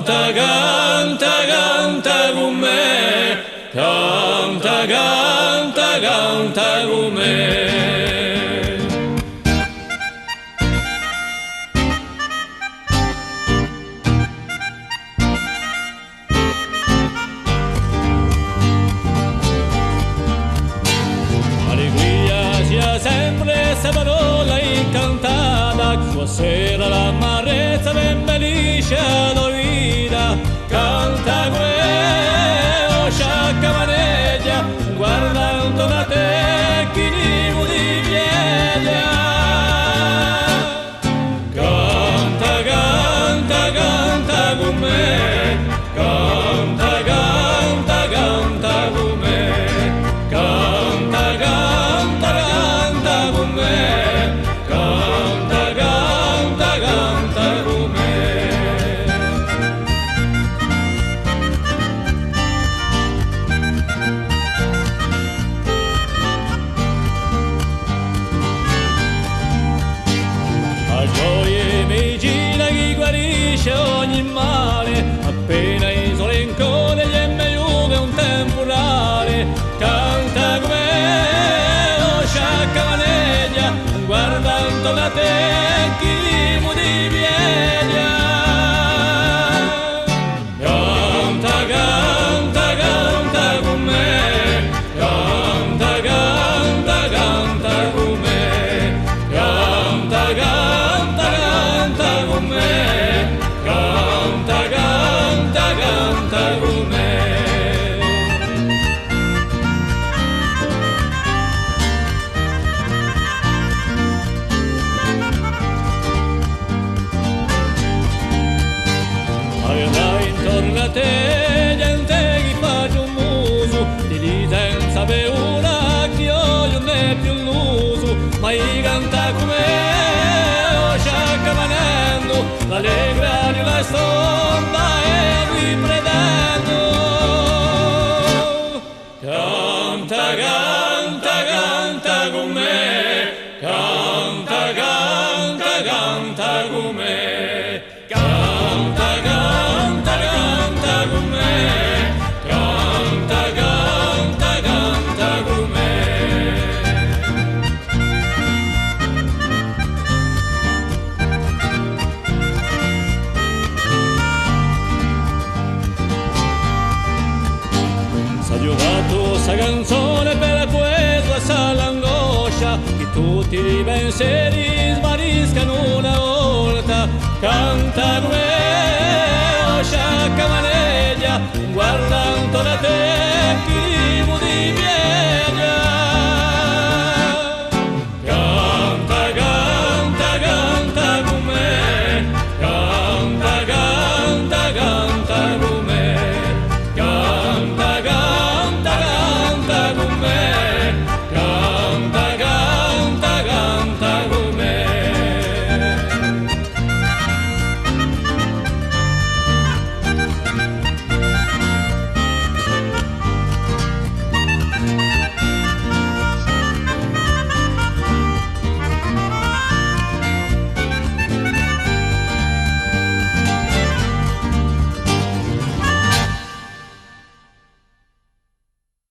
Canta, canta, canta con me, canta, canta, canta con me. Allegria sia sempre sta parola incantata, stasera l'amarezza ben felice la vita. Canta quello sciacca maneggia, guardando da te chi di piede. Canta, canta, canta con me, canta, canta, canta con me, canta, canta, canta con me, canta, canta, canta con me. A gioia medicina chi guarisce ogni male, appena il sole in code gli è meglio che un temporale. Canta come lo sciacca maneggia, guardando la te chi di pieglia. Canta, canta, canta con me, canta, canta, canta con me, canta, canta, canta con me, canta, canta, canta con me. Aveva intorno a te gente che fa un muso, ti di senza paura che io non è più l'uso, ma i canta come lo sciacca manendo, l'allegra di la stomba e lui predendo. Canta, canta, canta con me, canta, canta, canta con me, canta, canta, canta con me, canta, canta, canta con me. S'ha giocato sta canzone per quella sa l'angoscia, che tutti i pensieri svaniscano una volta. Canta come